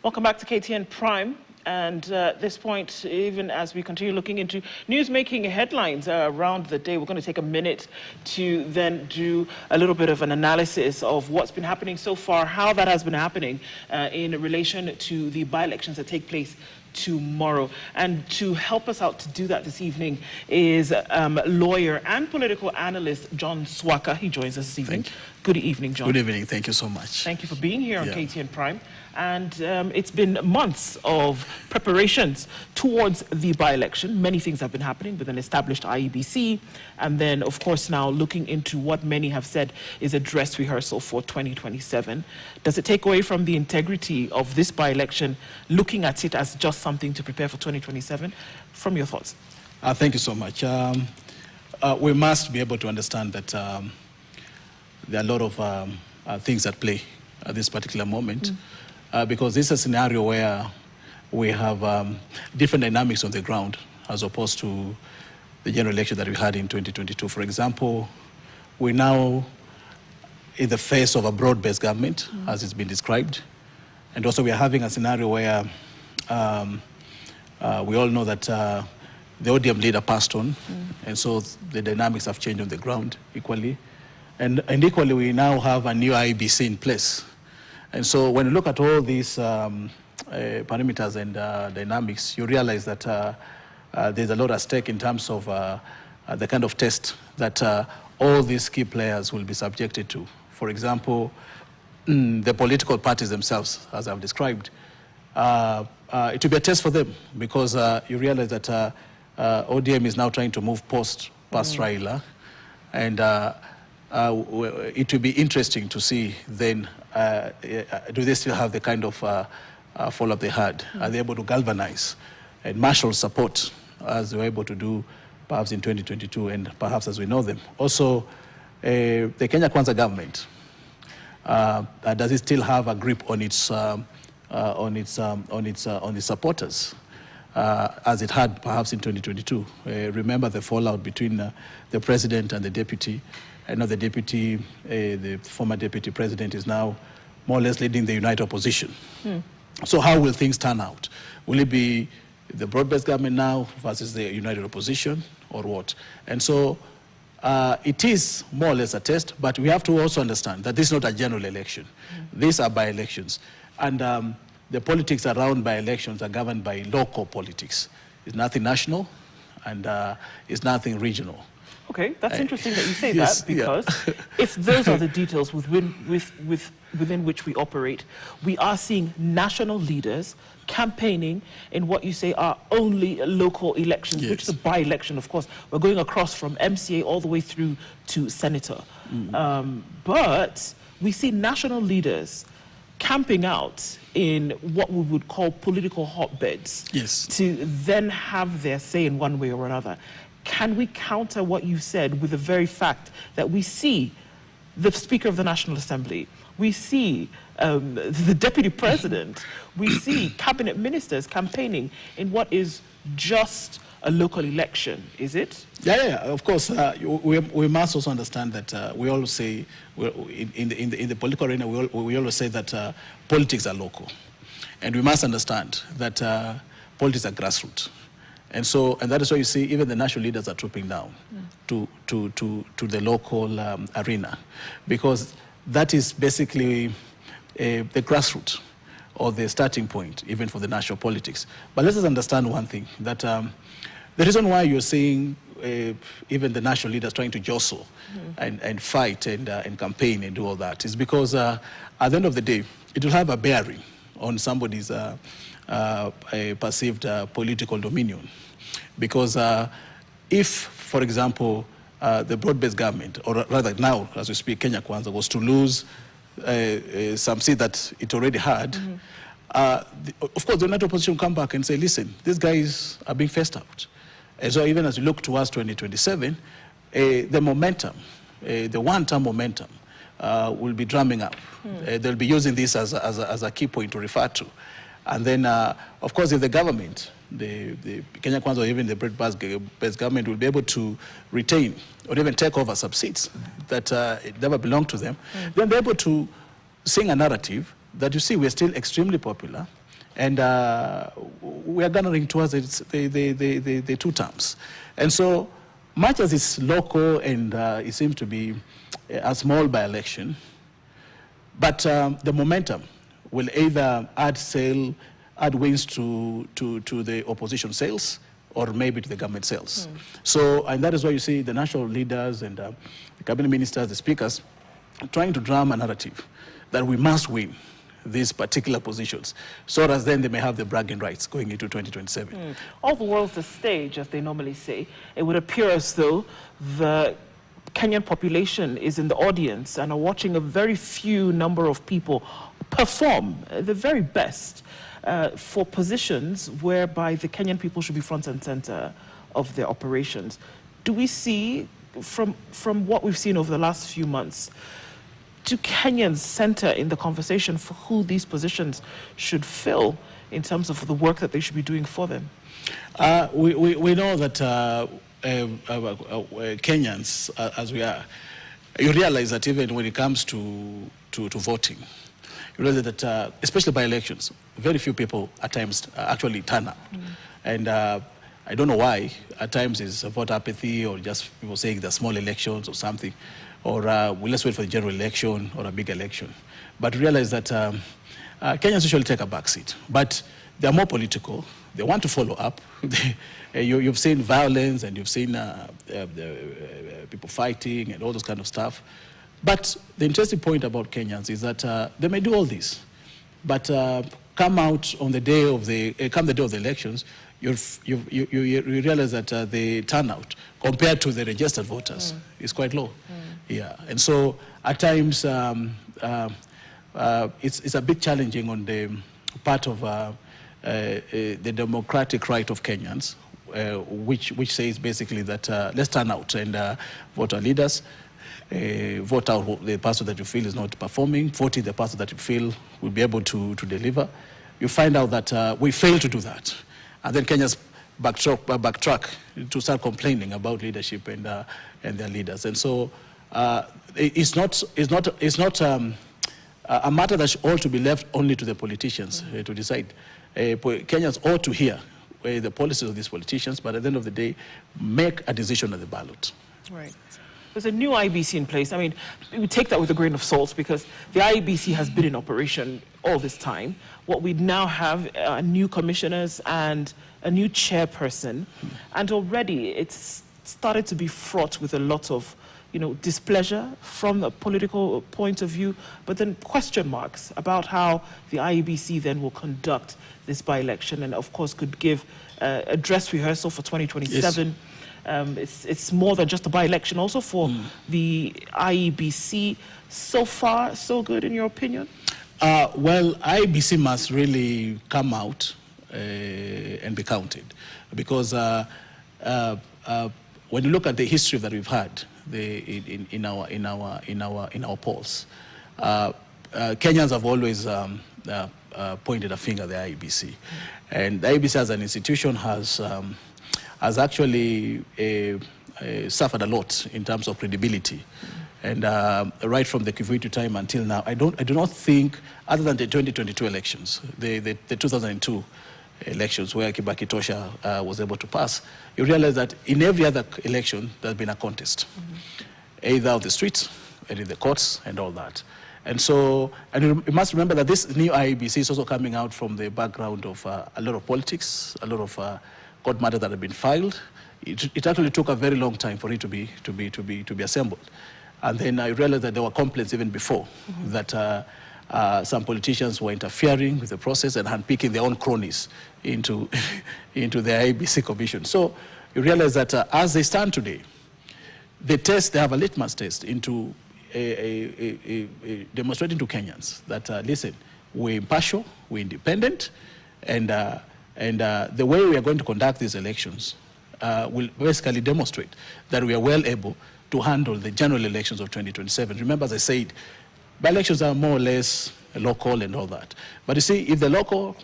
Welcome back to KTN Prime. And at this point, even as we continue looking into news-making headlines around the day, we're going to take a minute to then do a little bit of an analysis of what's been happening so far, how that has been happening in relation to the by-elections that take place tomorrow. And to help us out to do that this evening is lawyer and political analyst John Swaka. He joins us this evening. Good evening, John. Good evening. Thank you so much. Thank you for being here on KTN Prime. And it's been months of preparations towards the by-election. Many things have been happening with an established IEBC. And then, of course, now looking into what many have said is a dress rehearsal for 2027. Does it take away from the integrity of this by-election, looking at it as just something to prepare for 2027? From your thoughts. Thank you so much. We must be able to understand that there are a lot of things at play at this particular moment. Because this is a scenario where we have different dynamics on the ground as opposed to the general election that we had in 2022. For example, we're now in the face of a broad-based government, as it's been described. And also we are having a scenario where we all know that the ODM leader passed on, and so the dynamics have changed on the ground equally. And equally, we now have a new IEBC in place. And so when you look at all these parameters and dynamics, you realize that there's a lot at stake in terms of the kind of test that all these key players will be subjected to. For example, the political parties themselves, as I've described, it will be a test for them because you realize that ODM is now trying to move past Raila, and it will be interesting to see then, do they still have the kind of follow-up they had? Are they able to galvanize and marshal support as they were able to do perhaps in 2022 and perhaps as we know them? Also, the Kenya Kwanza government, does it still have a grip on its supporters as it had perhaps in 2022? Remember the fallout between the president and the deputy. I know the deputy, the former deputy president is now more or less leading the united opposition. So how will things turn out? Will it be the broad-based government now versus the united opposition or what? And so it is more or less a test, but we have to also understand that this is not a general election. These are by-elections. And the politics around by-elections are governed by local politics. It's nothing national and it's nothing regional. Okay, that's interesting that you say that, because if those are the details within which we operate, we are seeing national leaders campaigning in what you say are only local elections, which is a by-election, of course. We're going across from MCA all the way through to senator. But we see national leaders camping out in what we would call political hotbeds to then have their say in one way or another. Can we counter what you said with the very fact that we see the Speaker of the National Assembly, we see the Deputy President, we see cabinet ministers campaigning in what is just a local election, is it? Yeah, of course. We must also understand that we always say, in the political arena, we always say that politics are local. And we must understand that politics are grassroots. And that is why you see even the national leaders are trooping down to the local arena, because that is basically the grassroots or the starting point even for the national politics. But let us understand one thing, that the reason why you're seeing even the national leaders trying to jostle and fight and campaign and do all that is because at the end of the day, it will have a bearing on somebody's perceived political dominion. Because if, for example, the broad-based government, or rather now, as we speak, Kenya Kwanza, was to lose some seat that it already had, of course, the united opposition will come back and say, listen, these guys are being phased out. And so even as we look towards 2027, the momentum, the one-term momentum, will be drumming up. They'll be using this as a key point to refer to. And then, of course, if the government, the Kenya Kwanza or even the broad-based government will be able to retain or even take over some seats that it never belonged to them, then they're able to sing a narrative that, you see, we're still extremely popular, And we are garnering towards the 2 terms. And so much as it's local and it seems to be a small by-election, but the momentum will either add wins to the opposition sales or maybe to the government sales. So, and that is why you see the national leaders and the cabinet ministers, the speakers, trying to drum a narrative that we must win these particular positions, so that then they may have the bragging rights going into 2027. All the world's the stage, as they normally say. It would appear as though the Kenyan population is in the audience and are watching a very few number of people perform the very best for positions whereby the Kenyan people should be front and center of their operations. Do we see, from what we've seen over the last few months, do Kenyans center in the conversation for who these positions should fill in terms of the work that they should be doing for them? We know that Kenyans, as we are, you realize that even when it comes to voting, you realize that, especially by elections, very few people at times actually turn up. And I don't know why. At times it's vote apathy or just people saying they're small elections or something. Or well, let's wait for the general election or a big election. But realize that Kenyans usually take a back seat. But they're more political. They want to follow up. You've seen violence and you've seen people fighting and all those kind of stuff. But the interesting point about Kenyans is that they may do all this, but come the day of the elections, you realize that the turnout compared to the registered voters is quite low. Yeah, and so at times it's a bit challenging on the part of the democratic right of Kenyans, which says basically that let's turn out and vote our leaders. Vote out the person that you feel is not performing, vote in the person that you feel will be able to deliver. You find out that we fail to do that. And then Kenyans backtrack to start complaining about leadership and their leaders. And so it's not a matter that ought to be left only to the politicians to decide. Kenyans ought to hear the policies of these politicians, but at the end of the day, make a decision at the ballot. Right. There's a new IEBC in place. I mean, we take that with a grain of salt because the IEBC has been in operation all this time. What we now have are new commissioners and a new chairperson, and already it's started to be fraught with a lot of, displeasure from a political point of view, but then question marks about how the IEBC then will conduct this by-election, and of course could give a dress rehearsal for 2027. Yes. It's more than just a by-election also for the IEBC. So far, so good in your opinion? Well, IEBC must really come out and be counted, because when you look at the history that we've had in our polls, Kenyans have always pointed a finger at the IEBC, and the IEBC as an institution has actually suffered a lot in terms of credibility. And right from the Kivuitu time until now, I do not think, other than the 2022 elections, the 2002 elections where Kibaki Tosha was able to pass, you realize that in every other election, there's been a contest, either on the streets and in the courts and all that. And so, and you must remember that this new IEBC is also coming out from the background of a lot of politics, a lot of court matters that have been filed. It actually took a very long time for it to be assembled. And then I realized that there were complaints even before that some politicians were interfering with the process and handpicking their own cronies into the IEBC commission. So you realize that as they stand today, they have a litmus test into demonstrating to Kenyans that listen, we're impartial, we're independent, and the way we are going to conduct these elections will basically demonstrate that we are well able to handle the general elections of 2027. Remember, as I said, by-elections are more or less local and all that. But you see, if the local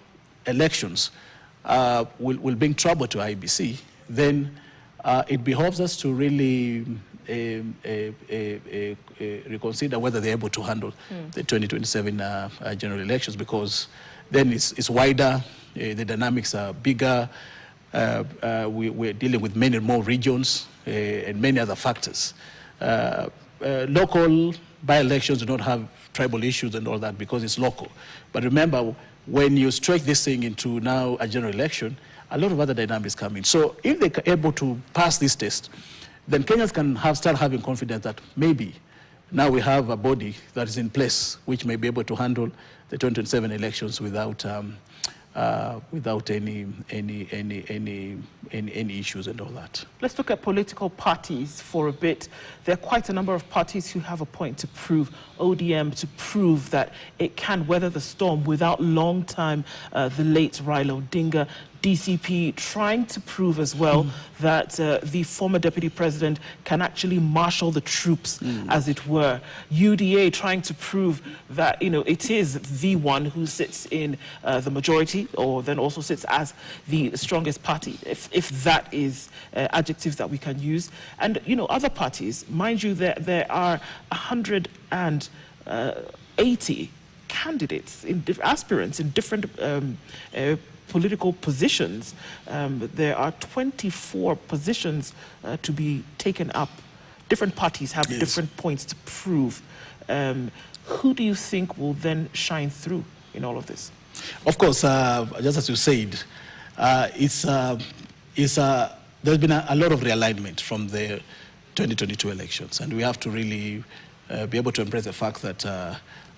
elections will bring trouble to IEBC, then it behoves us to really reconsider whether they're able to handle the 2027 general elections, because then it's wider, the dynamics are bigger, we're dealing with many more regions and many other factors. Local by-elections do not have tribal issues and all that because it's local. But remember, when you stretch this thing into now a general election, a lot of other dynamics come in. So if they're able to pass this test, then Kenyans can start having confidence that maybe now we have a body that is in place which may be able to handle the 2027 elections without any issues and all that. Let's look at political parties for a bit. There are quite a number of parties who have a point to prove. ODM to prove that it can weather the storm without long time. The late Raila Odinga. DCP trying to prove as well that the former deputy president can actually marshal the troops, as it were. UDA trying to prove that, it is the one who sits in the majority, or then also sits as the strongest party, if that is adjectives that we can use. And, other parties, mind you, there are 180 candidates, aspirants in different political positions. There are 24 positions to be taken up. Different parties have different points to prove. Who do you think will then shine through in all of this? Of course, just as you said, there's been a lot of realignment from the 2022 elections, and we have to really be able to embrace the fact that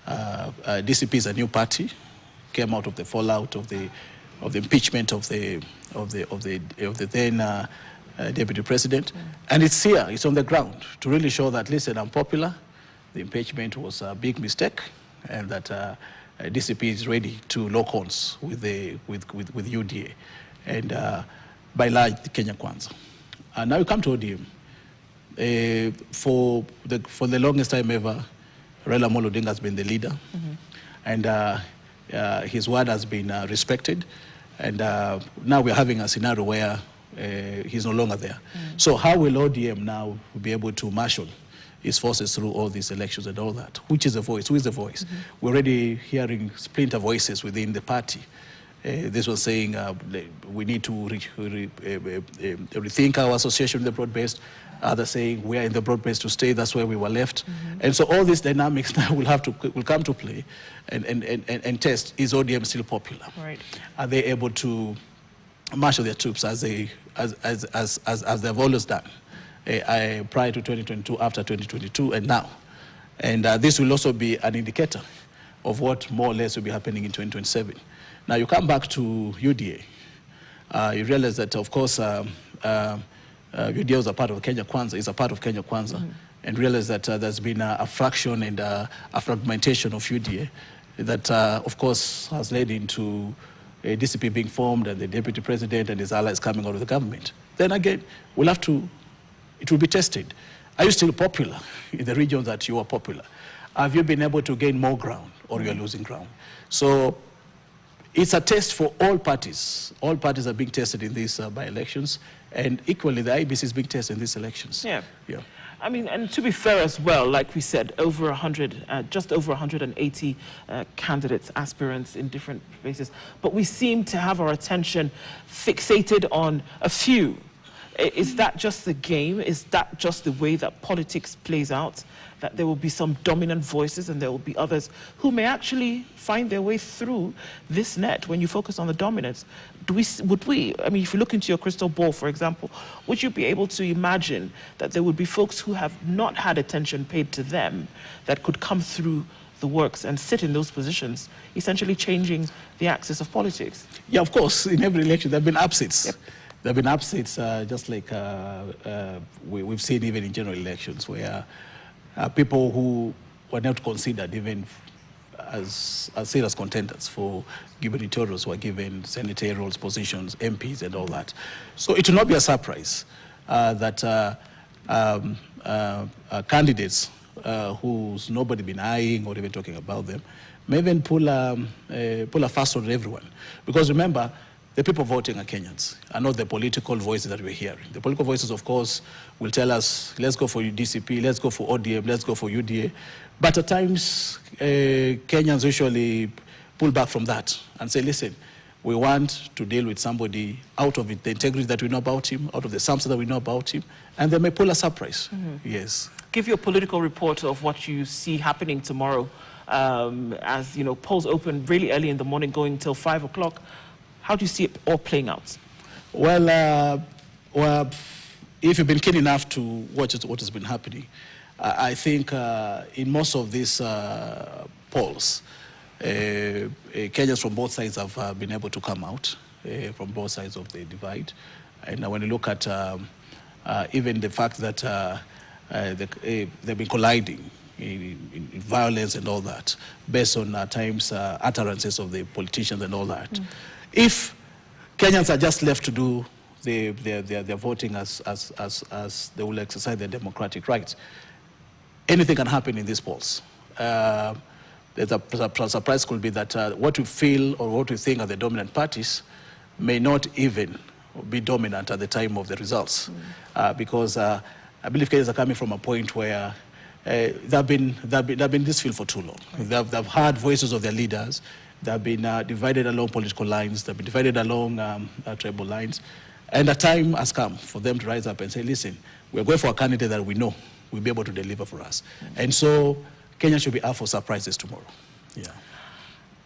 DCP is a new party, came out of the fallout of the impeachment of the then deputy president, and it's here, it's on the ground to really show that, listen, I'm popular. The impeachment was a big mistake, and that DCP is ready to lock horns with UDA, and by large the Kenya Kwanza. And now you come to ODM. For the longest time ever, Raila Amolo Odinga has been the leader, and his word has been respected. And now we're having a scenario where he's no longer there. So how will ODM now be able to marshal his forces through all these elections and all that? Which is the voice? Who is the voice? We're already hearing splinter voices within the party. This was saying we need to rethink our association with the broad-based. Others saying we are in the broad-based to stay, that's where we were left. And so all these dynamics now will come to play and test, is ODM still popular? Right. Are they able to marshal their troops as they've always done prior to 2022, after 2022, and now? And this will also be an indicator of what more or less will be happening in 2027. Now you come back to UDA, you realize that, of course, UDA is a part of Kenya Kwanza, and realize that there's been a fraction and a fragmentation of UDA that, of course, has led into a DCP being formed and the deputy president and his allies coming out of the government. Then again, it will be tested. Are you still popular in the regions that you are popular? Have you been able to gain more ground, or you're losing ground? So it's a test for all parties. All parties are being tested in these by-elections, and equally the IEBC is being tested in these elections. Yeah. I mean, and to be fair as well, like we said, over 100, just over 180 candidates, aspirants in different places. But we seem to have our attention fixated on a few. Is that just the game? Is that just the way that politics plays out? That there will be some dominant voices and there will be others who may actually find their way through this net when you focus on the dominance? I mean, if you look into your crystal ball, for example, would you be able to imagine that there would be folks who have not had attention paid to them that could come through the works and sit in those positions, essentially changing the axis of politics? Yeah, of course. In every election, there have been upsets. Yep. There have been upsets, just like we've seen even in general elections, where people who were not considered even as serious contenders for gubernatorials were given senatorial positions, MPs and all that. So it will not be a surprise that candidates who's nobody been eyeing or even talking about them may even pull a fast on everyone. Because remember, the people voting are Kenyans, are not the political voices that we're hearing. The political voices, of course, will tell us, let's go for DCP, let's go for ODM, let's go for UDA. But at times, Kenyans usually pull back from that and say, listen, we want to deal with somebody out of the integrity that we know about him, out of the substance that we know about him, and they may pull a surprise. Yes. Give you a political report of what you see happening tomorrow, as you know, polls open really early in the morning, going till 5 o'clock. How do you see it all playing out? Well, if you've been keen enough to watch what has been happening, I think in most of these polls, Kenyans from both sides have been able to come out, from both sides of the divide. And when you look at even the fact that they've been colliding in violence and all that, based on at times utterances of the politicians and all that. If Kenyans are just left to do their voting as they will exercise their democratic rights, anything can happen in these polls. There's a surprise could be that what we feel or what we think are the dominant parties may not even be dominant at the time of the results, because I believe Kenyans are coming from a point where they've been in this field for too long. They've heard voices of their leaders. They've been divided along political lines. They've been divided along tribal lines. And the time has come for them to rise up and say, listen, we're going for a candidate that we know will be able to deliver for us. And so Kenya should be up for surprises tomorrow. Yeah.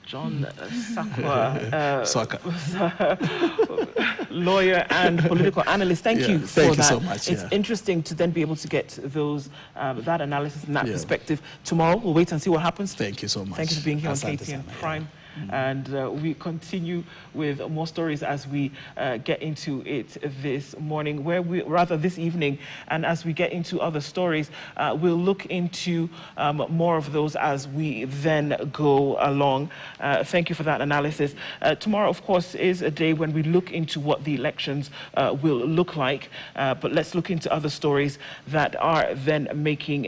John Sakwa, lawyer and political analyst. Thank you for that. Thank you so much. It's interesting to then be able to get those that analysis and that perspective. Tomorrow, we'll wait and see what happens. Thank you so much. Thank you for being here on KTN Prime. And we continue with more stories as we get into it this morning, this evening. And as we get into other stories, we'll look into more of those as we then go along. Thank you for that analysis. Tomorrow, of course, is a day when we look into what the elections will look like. But let's look into other stories that are then making